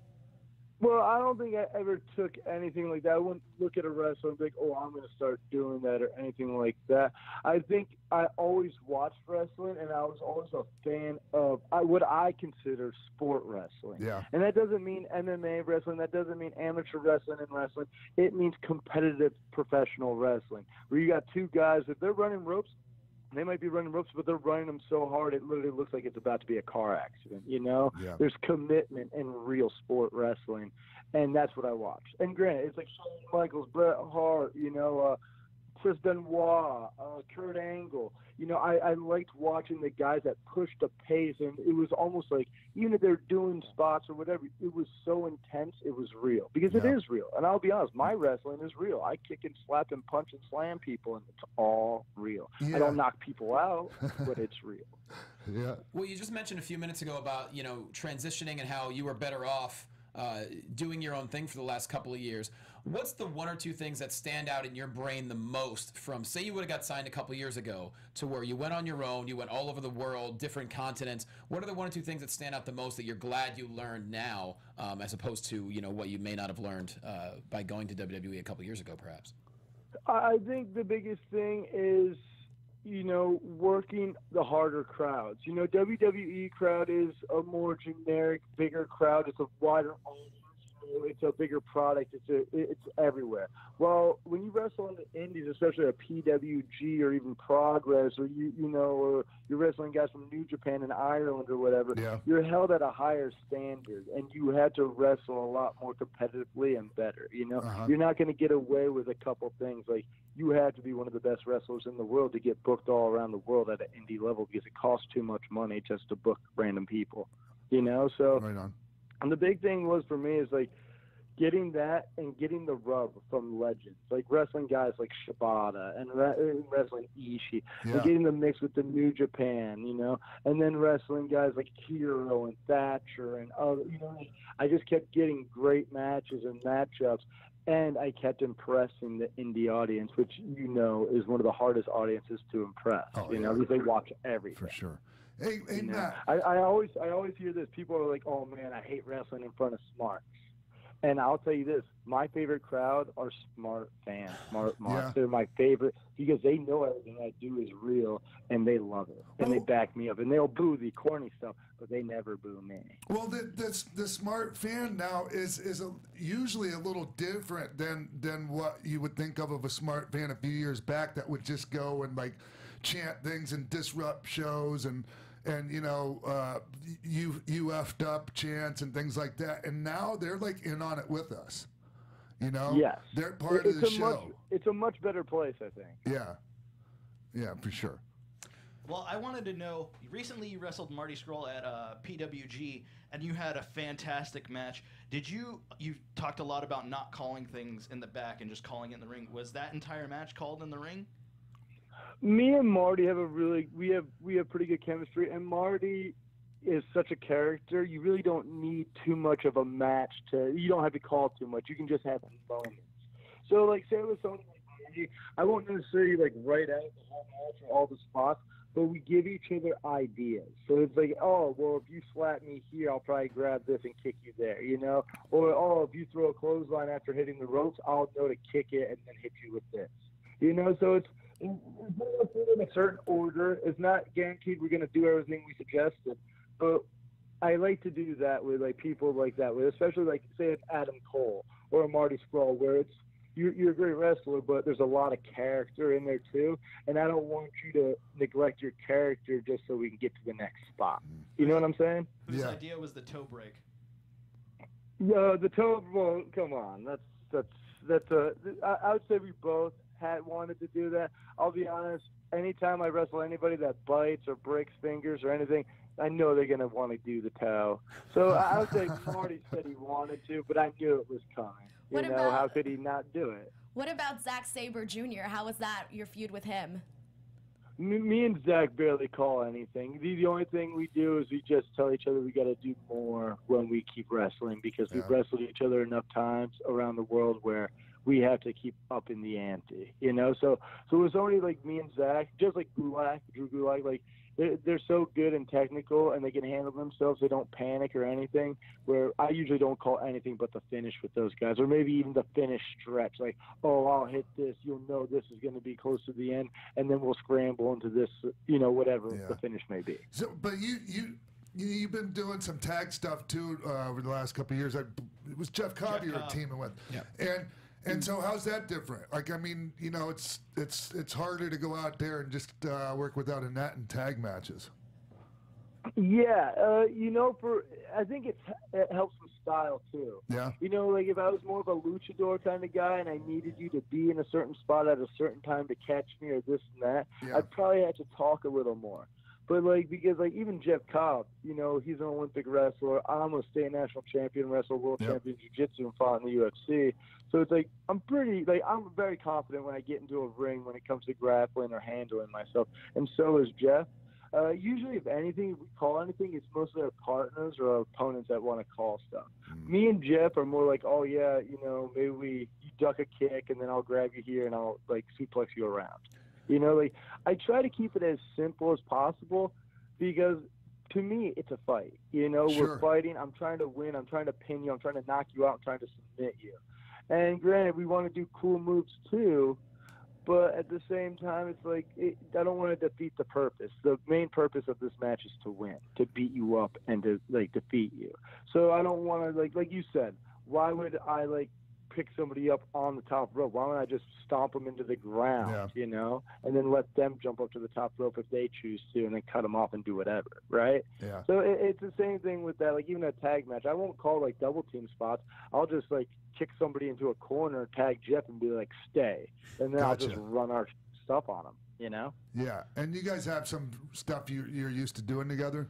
Well, I don't think I ever took anything like that. I wouldn't look at a wrestler and think, oh, I'm going to start doing that or anything like that. I think I always watched wrestling, and I was always a fan of what I consider sport wrestling. Yeah. And that doesn't mean MMA wrestling. That doesn't mean amateur wrestling and wrestling. It means competitive professional wrestling, where you got two guys, if they're running ropes, they might be running ropes, but they're running them so hard it literally looks like it's about to be a car accident, Yeah. There's commitment in real sport wrestling, and that's what I watch. And granted, it's like Shawn Michaels, Bret Hart, Chris Benoit, Kurt Angle. I liked watching the guys that pushed the pace, and it was almost like, even if they're doing spots or whatever, it was so intense, it was real. Because it is real. And I'll be honest, my wrestling is real. I kick and slap and punch and slam people, and it's all real. Yeah. I don't knock people out, but it's real. Yeah. Well, you just mentioned a few minutes ago about, transitioning and how you were better off doing your own thing for the last couple of years. What's the one or two things that stand out in your brain the most from, say you would have got signed a couple of years ago to where you went on your own, you went all over the world, different continents. What are the one or two things that stand out the most that you're glad you learned now, as opposed to, what you may not have learned by going to WWE a couple of years ago, perhaps? I think the biggest thing is, working the harder crowds. WWE crowd is a more generic, bigger crowd. It's a wider audience. It's a bigger product. It's everywhere. Well, when you wrestle in the indies, especially a PWG or even Progress, or or you're wrestling guys from New Japan and Ireland or whatever, you're held at a higher standard, and you had to wrestle a lot more competitively and better. You're not going to get away with a couple things. Like, you had to be one of the best wrestlers in the world to get booked all around the world at an indie level, because it costs too much money just to book random people. So. Right on. And the big thing was for me is like getting that and getting the rub from legends, like wrestling guys like Shibata and wrestling Ishii, and getting the mix with the New Japan, and then wrestling guys like Hero and Thatcher and other, I just kept getting great matches and matchups, and I kept impressing the indie audience, which is one of the hardest audiences to impress, because they watch everything. For sure. Hey, Matt. I always hear this. People are like, oh, man, I hate wrestling in front of smarts. And I'll tell you this. My favorite crowd are smart fans, smart marks. Yeah. They're my favorite because they know everything I do is real, and they love it. And they back me up. And they'll boo the corny stuff, but they never boo me. Well, the smart fan now is usually a little different than what you would think of a smart fan a few years back that would just go and, like, chant things and disrupt shows and you effed up chants and things like that, and now they're like in on it with us. Yes, they're part of the show. It's a much better place, I think. Yeah, for sure. Well, I wanted to know, recently you wrestled Marty Scurll at PWG, and you had a fantastic match. You talked a lot about not calling things in the back and just calling it in the ring. Was that entire match called in the ring? Me and Marty have we have pretty good chemistry, and Marty is such a character, you really don't need too much of a match you don't have to call too much. You can just have moments. So, like, say with someone like Marty, I won't necessarily, like, write out the whole match or all the spots, but we give each other ideas. So it's like, oh, well, if you slap me here, I'll probably grab this and kick you there, you know? Or, oh, if you throw a clothesline after hitting the ropes, I'll know to kick it and then hit you with this. You know, so it's in a certain order. It's not guaranteed we're going to do everything we suggested, but I like to do that with, like, people like that, with, especially, like, say, an Adam Cole or a Marty Scurll, where it's, you're a great wrestler, but there's a lot of character in there too, and I don't want you to neglect your character just so we can get to the next spot. You know what I'm saying? Whose idea was the toe break? The toe. Well, come on, I would say we both had wanted to do that. I'll be honest. Anytime I wrestle anybody that bites or breaks fingers or anything, I know they're gonna want to do the toe. So I would say Marty said he wanted to, but I knew it was coming. How could he not do it? What about Zack Sabre Jr.? How was that, your feud with him? Me and Zach barely call anything. The only thing we do is we just tell each other we got to do more when we keep wrestling, because we've wrestled each other enough times around the world where we have to keep up in the ante, you know? So it was only like me and Zach, just like Drew Gulak, like, they're so good and technical, and they can handle themselves. They don't panic or anything, where I usually don't call anything but the finish with those guys, or maybe even the finish stretch. Like, oh, I'll hit this. You'll know this is going to be close to the end, and then we'll scramble into this, you know, whatever the finish may be. So, but you've been doing some tag stuff, too, over the last couple of years. It was Jeff Cobb you were teaming with. Yeah. And so how's that different? Like, I mean, you know, it's harder to go out there and just work without a net in tag matches. Yeah, you know, I think it helps with style too. Yeah. You know, like if I was more of a luchador kind of guy and I needed you to be in a certain spot at a certain time to catch me or this and that, I'd probably have to talk a little more. But, like, because, like, even Jeff Cobb, you know, he's an Olympic wrestler. I'm a state national champion wrestler, world champion jiu-jitsu, and fought in the UFC. So it's like, I'm very confident when I get into a ring when it comes to grappling or handling myself. And so is Jeff. Usually, if anything, if we call anything, it's mostly our partners or our opponents that want to call stuff. Me and Jeff are more like, oh, yeah, you know, maybe you duck a kick and then I'll grab you here and I'll, like, suplex you around. You know, like, I try to keep it as simple as possible because, to me, it's a fight. You know, we're fighting. I'm trying to win. I'm trying to pin you. I'm trying to knock you out. I'm trying to submit you. And granted, we want to do cool moves too, but at the same time, it's like I don't want to defeat the purpose. The main purpose of this match is to win, to beat you up and to, like, defeat you. So I don't want to, like you said, why would I, like, pick somebody up on the top rope? Why don't I just stomp them into the ground, you know, and then let them jump up to the top rope if they choose to, and then cut them off and do whatever, right? Yeah. So it's the same thing with that. Like, even a tag match, I won't call, like, double team spots. I'll just, like, kick somebody into a corner, tag Jeff, and be like, stay. And then I'll just run our stuff on them, you know? Yeah. And you guys have some stuff you're used to doing together?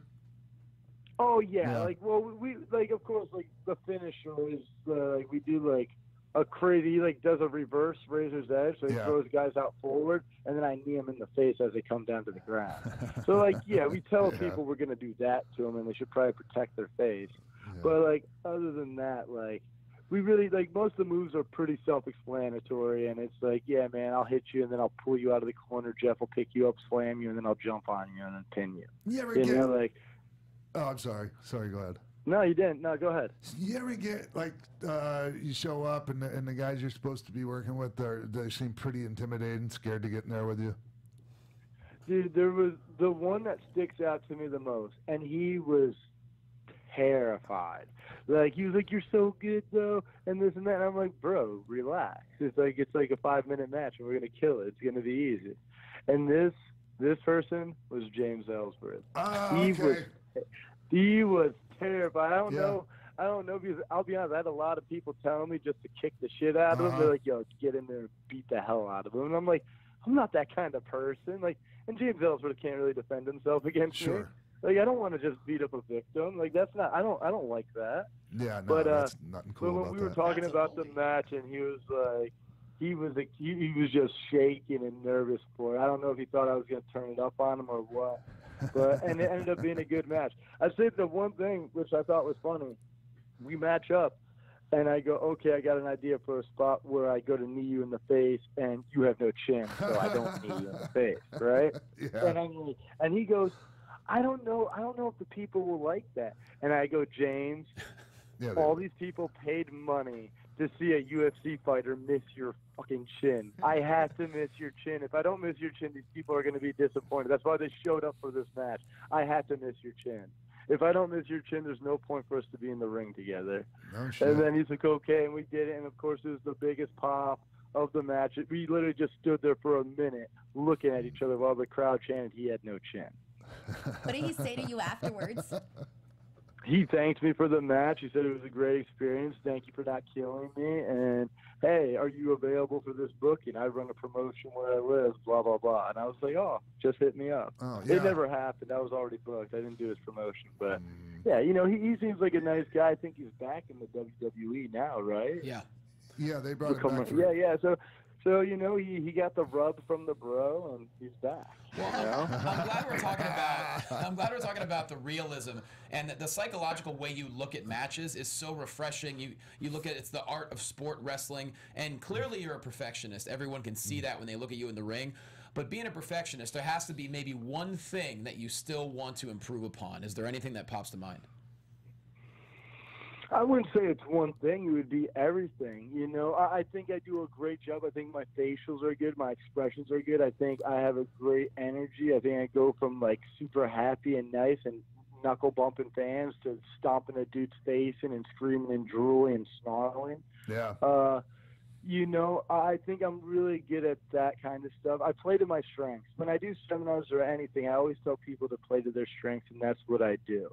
Oh, yeah. Like, well, we, like, of course, like, the finisher is, like, we do, like, a crazy, he, like, does a reverse razor's edge, so he throws guys out forward, and then I knee him in the face as they come down to the ground. So, like, we tell people we're going to do that to them, and they should probably protect their face. But, like, other than that, like, we really, like, most of the moves are pretty self-explanatory, and it's like, yeah, man, I'll hit you, and then I'll pull you out of the corner, Jeff will pick you up, slam you, and then I'll jump on you and then pin you. You ever know, like... Oh, I'm sorry. Sorry, go ahead. No, you didn't. No, go ahead. You ever get, like, you show up and the guys you're supposed to be working with, they seem pretty intimidating, scared to get in there with you? Dude, there was the one that sticks out to me the most, and he was terrified. Like, he was like, you're so good, though, and this and that. And I'm like, bro, relax. It's like a 5-minute match, and we're going to kill it. It's going to be easy. And this person was James Ellsberg. He was terrified. I don't know because I'll be honest, I had a lot of people telling me just to kick the shit out of him. They're like, yo, get in there and beat the hell out of him. And I'm like, I'm not that kind of person. Like, and James Ellsworth can't really defend himself against me. Like, I don't want to just beat up a victim. Like, that's not. I don't like that. Yeah, no, but that's nothing cool but when about we were that. talking about the match, and he was like, he was just shaking and nervous for it. I don't know if he thought I was going to turn it up on him or what. but and it ended up being a good match. I'd say the one thing which I thought was funny, we match up, and I go, okay, I got an idea for a spot where I go to knee you in the face, and you have no chin, so I don't knee you in the face, right? Yeah. And he goes, I don't know if the people will like that. And I go, James, all these people paid money to see a UFC fighter miss your fucking chin. I have to miss your chin. If I don't miss your chin, these people are going to be disappointed. That's why they showed up for this match. I have to miss your chin. If I don't miss your chin, there's no point for us to be in the ring together. No shit. And then he's like, okay, and we did it. And, of course, it was the biggest pop of the match. We literally just stood there for a minute looking at each other while the crowd chanted he had no chin. What did he say to you afterwards? He thanked me for the match. He said it was a great experience. Thank you for not killing me. And, hey, are you available for this booking? I run a promotion where I live, blah, blah, blah. And I was like, oh, just hit me up. Oh, yeah. It never happened. I was already booked. I didn't do his promotion. But, yeah, you know, he seems like a nice guy. I think he's back in the WWE now, right? Yeah. Yeah, they brought him back. Yeah. So, you know, he got the rub from the bro, and he's back. Well, I'm glad we're talking about the realism and the psychological way you look at matches is so refreshing. You look at it's the art of sport wrestling, and clearly you're a perfectionist. Everyone can see that when they look at you in the ring. But being a perfectionist, there has to be maybe one thing that you still want to improve upon. Is there anything that pops to mind? I wouldn't say it's one thing. It would be everything. You know, I think I do a great job. I think my facials are good. My expressions are good. I think I have a great energy. I think I go from, like, super happy and nice and knuckle-bumping fans to stomping a dude's face and screaming and drooling and snarling. Yeah. You know, I think I'm really good at that kind of stuff. I play to my strengths. When I do seminars or anything, I always tell people to play to their strengths, and that's what I do.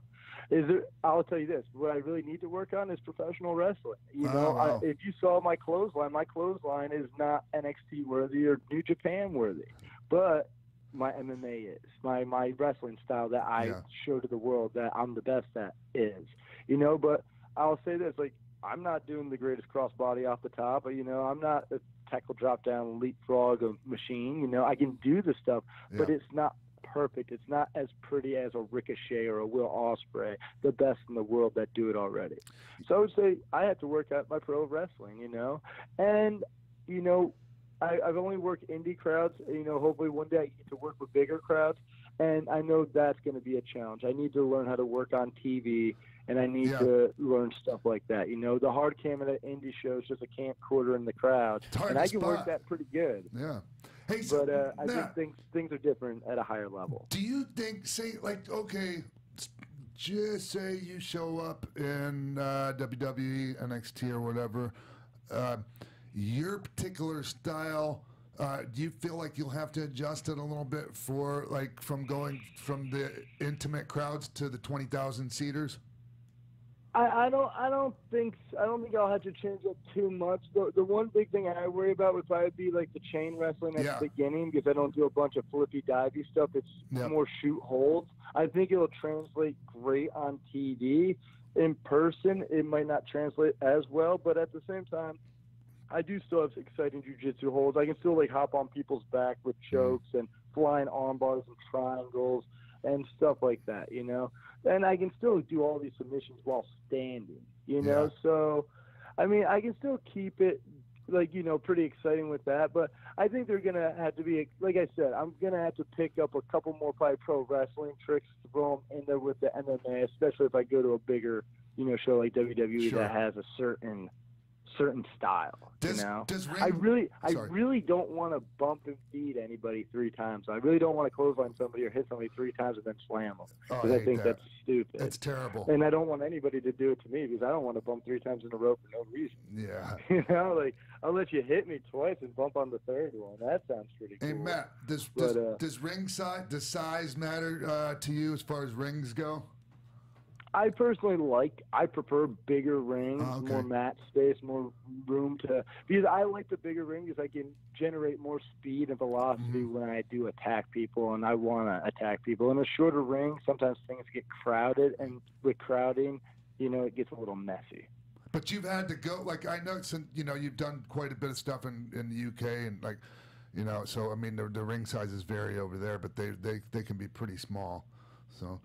I'll tell you this, what I really need to work on is professional wrestling. You know, wow. If you saw my clothesline is not NXT worthy or New Japan worthy, but my MMA is. My wrestling style that I show to the world that I'm the best at is. You know, but I'll say this, like, I'm not doing the greatest crossbody off the top, but, you know, I'm not a tackle drop down leapfrog machine. You know, I can do the stuff, but it's not perfect. It's not as pretty as a Ricochet or a Will Ospreay, the best in the world that do it already. So I would say I have to work out my pro wrestling, you know, and, you know, I've only worked indie crowds. You know, hopefully one day I get to work with bigger crowds, and I know that's going to be a challenge. I need to learn how to work on TV, and I need to learn stuff like that. You know, the hard cam at an indie show is just a camcorder in the crowd, and I can work that pretty good. Yeah. Hey, so but I think things are different at a higher level. Do you think, say, like, okay, just say you show up in WWE, NXT, or whatever, your particular style, do you feel like you'll have to adjust it a little bit for, like, from going from the intimate crowds to the 20,000 seaters? I don't think I'll have to change it too much. The one big thing I worry about would probably be like the chain wrestling at the beginning, because I don't do a bunch of flippy divey stuff. It's more shoot holds. I think it'll translate great on TV. In person, it might not translate as well, but at the same time, I do still have exciting jiu-jitsu holds. I can still, like, hop on people's back with chokes and flying arm bars and triangles and stuff like that, you know. And I can still do all these submissions while standing, you know. So, I mean, I can still keep it, like, you know, pretty exciting with that. But I think they're going to have to be, like I said, I'm going to have to pick up a couple more probably pro wrestling tricks to throw them in there with the MMA, especially if I go to a bigger, you know, show like WWE that has a certain style. You know, I really don't want to bump and feed anybody 3 times. I really don't want to clothesline somebody or hit somebody 3 times and then slam them, because I think that's stupid. It's terrible. And I don't want anybody to do it to me, because I don't want to bump 3 times in a row for no reason. Yeah. You know, like, I'll let you hit me twice and bump on the 3rd one. That sounds pretty cool. Hey, Matt, does ring size, does size matter to you as far as rings go? I prefer bigger rings, more mat space, more room because I like the bigger ring because I can generate more speed and velocity when I do attack people, and I want to attack people. In a shorter ring, sometimes things get crowded, and with crowding, you know, it gets a little messy. But you've had to go, like, I know, you know, you've done quite a bit of stuff in the UK, and, like, you know, so, I mean, the ring sizes vary over there, but they can be pretty small. So.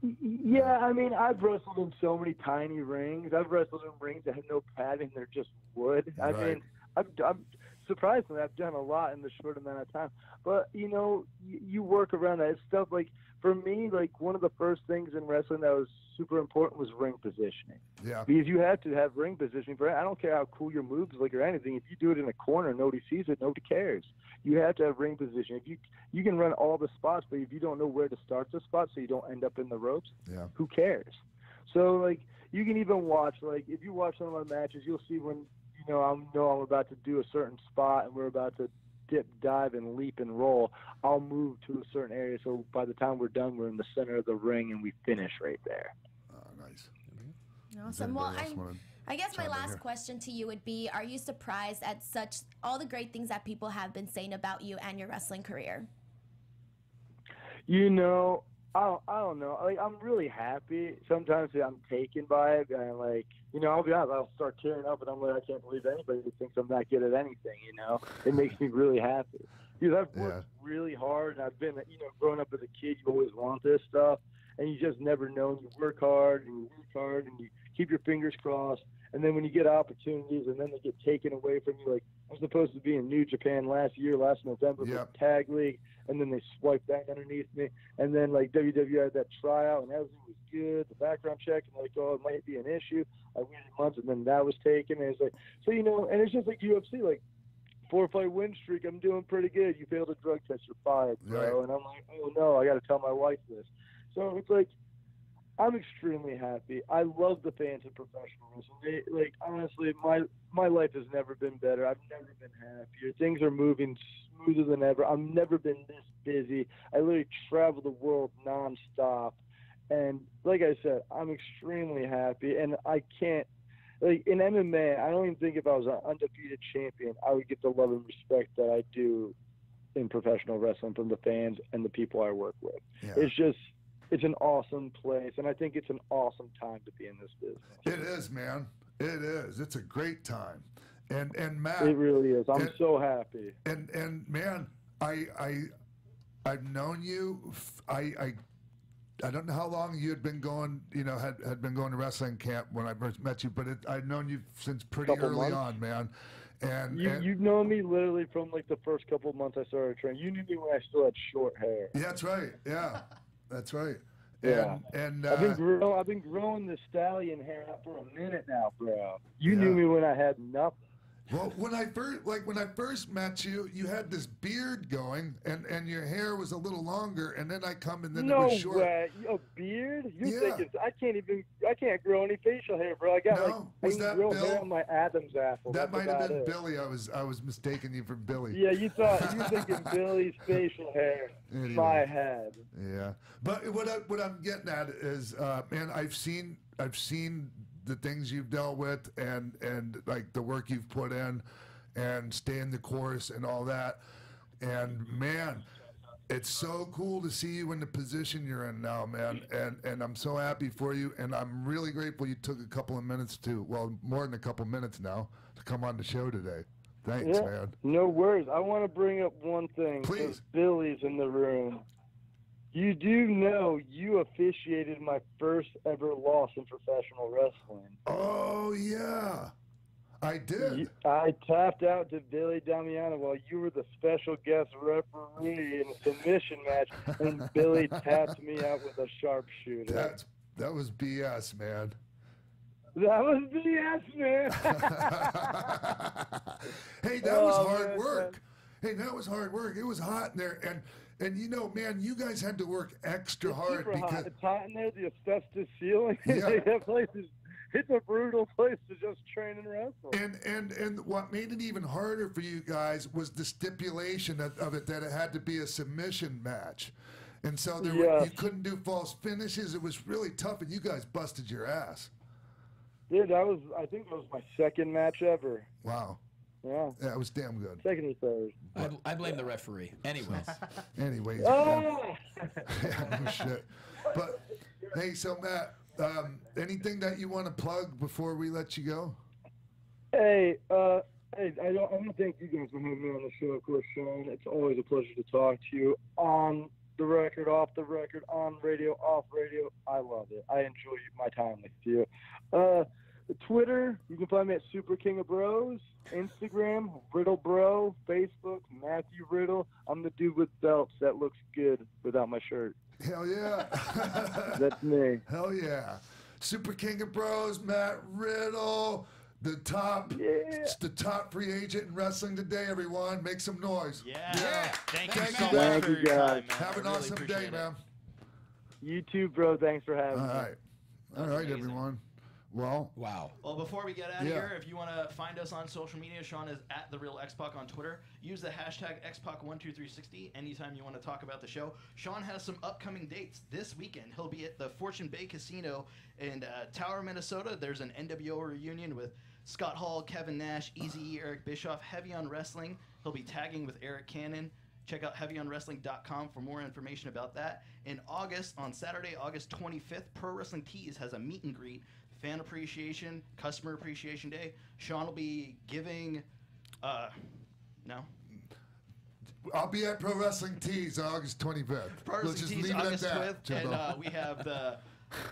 Yeah, I mean, I've wrestled in so many tiny rings. I've wrestled in rings that have no padding; they're just wood. I mean, I'm surprisingly, I've done a lot in the short amount of time. But you know, you work around that. It's stuff like, for me, like one of the first things in wrestling that was super important was ring positioning. Yeah. Because you have to have ring positioning for it. I don't care how cool your moves look or anything. If you do it in a corner, nobody sees it, nobody cares. You have to have ring position. If you can run all the spots, but if you don't know where to start the spot, so you don't end up in the ropes, who cares? So like, you can even watch, like if you watch some of my matches, you'll see when I'm about to do a certain spot and we're about to dip, dive, and leap and roll. I'll move to a certain area, so by the time we're done, we're in the center of the ring and we finish right there. Oh, nice. Awesome. Well, I guess my last question to you would be, are you surprised at all the great things that people have been saying about you and your wrestling career? You know, I don't know. Like, I'm really happy. Sometimes I'm taken by it, and like, I'll be honest, I'll start tearing up, and I'm like, I can't believe anybody thinks I'm that good at anything. It makes me really happy because I've worked really hard, and I've been, growing up as a kid, you always want this stuff, and you just never know. You work hard, and you keep your fingers crossed. And then when you get opportunities and then they get taken away from you, like I was supposed to be in New Japan last November for the tag league, and then they swiped that underneath me. And then like WWE had that tryout and everything was good, the background check, and like, oh, it might be an issue. I waited months and then that was taken. And it's like, so, and it's just like UFC, like 4-fight win streak, I'm doing pretty good. You failed a drug test, you're fired, bro. Right. And I'm like, oh no, I got to tell my wife this. So it's like, I'm extremely happy. I love the fans of professional wrestling. Like, honestly, my life has never been better. I've never been happier. Things are moving smoother than ever. I've never been this busy. I literally travel the world nonstop. And like I said, I'm extremely happy. And I can't, like, in MMA, I don't even think if I was an undefeated champion, I would get the love and respect that I do in professional wrestling from the fans and the people I work with. Yeah. It's an awesome place, and I think it's an awesome time to be in this business. It is, man. It is. It's a great time. And Matt, it really is. I'm so happy. And man, I've known you. I don't know how long you had been going. Had been going to wrestling camp when I first met you, but I've known you since pretty early on, man. And you've known me literally from like the first couple of months I started training. You knew me when I still had short hair. Yeah, that's right. Yeah. That's right. Yeah. And I've been growing the stallion hair out for a minute now, bro. You knew me when I had nothing. Well, when I first met you, you had this beard going, and your hair was a little longer, and then I come and then it was short. No way, a beard? You're thinking I can't grow any facial hair, bro. I got I can grow hair on my Adam's apple. That might have been Billy. I was mistaking you for Billy. Yeah, you were thinking Billy's facial hair. Anyway. My head. Yeah, but what I'm getting at is, man, I've seen the things you've dealt with and like the work you've put in and staying the course and all that. And man, it's so cool to see you in the position you're in now, man. And I'm so happy for you. And I'm really grateful you took a couple of minutes more than a couple of minutes now to come on the show today. Thanks, man. No worries. I want to bring up one thing. Please. Billy's in the room. You do know you officiated my first ever loss in professional wrestling. Oh, yeah. I did. I tapped out to Billy Damiano while you were the special guest referee in a submission match, and Billy tapped me out with a sharpshooter. That was BS, man. That was BS, man. Hey, that was hard work. Man. Hey, that was hard work. It was hot in there, and man, you guys had to work extra hard because hot. It's hot in there. The asbestos ceiling. Yeah. That place it's a brutal place to just train and wrestle. And what made it even harder for you guys was the stipulation of it that it had to be a submission match, and so you couldn't do false finishes. It was really tough, and you guys busted your ass. Dude, I think that was my second match ever. Wow. Yeah. Yeah, it was damn good. Second or third. I blame the referee. Anyways. Oh! Yeah, no shit. But, hey, so Matt, anything that you want to plug before we let you go? Hey, I want to thank you guys for having me on the show, of course, Sean. It's always a pleasure to talk to you. the record, off the record, on radio, off radio. I love it. I enjoy my time with you. Twitter, you can find me at Super King of Bros. Instagram, Riddle Bro. Facebook, Matthew Riddle. I'm the dude with belts that looks good without my shirt. Hell yeah. That's me. Hell yeah. Super King of Bros, Matt Riddle, the top free agent in wrestling today, everyone. Make some noise. Yeah. Thank you you so guys. much for your time, man. Have an I really awesome appreciate day, it. man. You too, bro. Thanks for having me. All right, everyone. Well, wow. Well, before we get out of here, if you want to find us on social media, Sean is at The Real X-Pac on Twitter. Use the hashtag XPac12360 anytime you want to talk about the show. Sean has some upcoming dates this weekend. He'll be at the Fortune Bay Casino in Tower, Minnesota. There's an NWO reunion with Scott Hall, Kevin Nash, Eazy-E, Eric Bischoff, Heavy on Wrestling. He'll be tagging with Eric Cannon. Check out heavyonwrestling.com for more information about that. In August, on Saturday, August 25th, Pro Wrestling Tees has a meet and greet. Fan Appreciation, Customer Appreciation Day. Sean will be giving, no? I'll be at Pro Wrestling Tees August 25th. Pro Let's Wrestling just Tees leave it August at that. 5th, and we have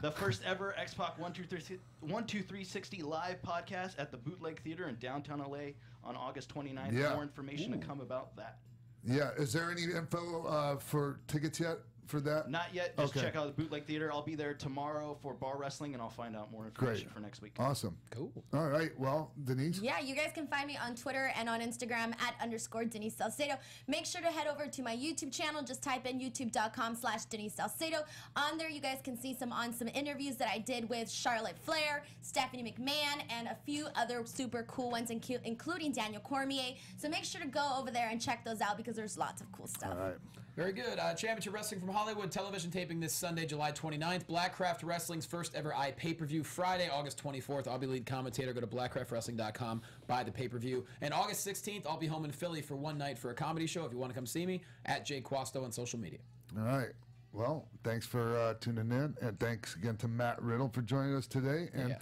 the first ever X-Pac 12360 live podcast at the Bootleg Theater in downtown LA on August 29th. Yeah. More information to come about that. Yeah, is there any info for tickets yet for that? Not yet. Just check out the Bootleg Theater. I'll be there tomorrow for bar wrestling, and I'll find out more information for next week. Awesome. Cool. All right. Well, Denise? Yeah, you guys can find me on Twitter and on Instagram at _ Denise Salcedo. Make sure to head over to my YouTube channel. Just type in youtube.com/Denise Salcedo. On there, you guys can see some interviews that I did with Charlotte Flair, Stephanie McMahon, and a few other super cool ones, including Daniel Cormier. So make sure to go over there and check those out because there's lots of cool stuff. All right. Very good. Championship Wrestling from Hollywood television taping this Sunday, July 29th. Blackcraft Wrestling's first ever pay-per-view Friday, August 24th. I'll be lead commentator. Go to blackcraftwrestling.com, buy the pay-per-view. And August 16th, I'll be home in Philly for one night for a comedy show. If you want to come see me, at Jay Quasto on social media. All right. Well, thanks for tuning in, and thanks again to Matt Riddle for joining us today. And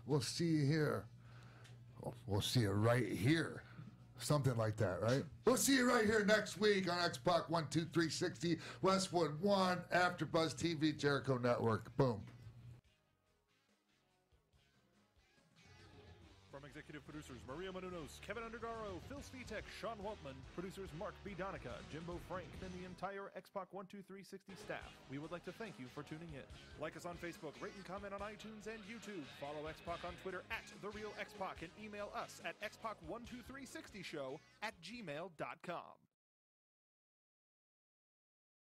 we'll see you here. We'll see you right here. Something like that, right? We'll see you right here next week on X-Pac 12360, Westwood One, AfterBuzz TV, Jericho Network. Boom. From executive producers Maria Menounos, Kevin Undergaro, Phil Svitek, Sean Waltman, producers Mark B. Donica, Jimbo Frank, and the entire X-Pac 12360 staff, we would like to thank you for tuning in. Like us on Facebook, rate and comment on iTunes and YouTube. Follow X-Pac on Twitter at TheRealXpac and email us at xpac12360show@gmail.com.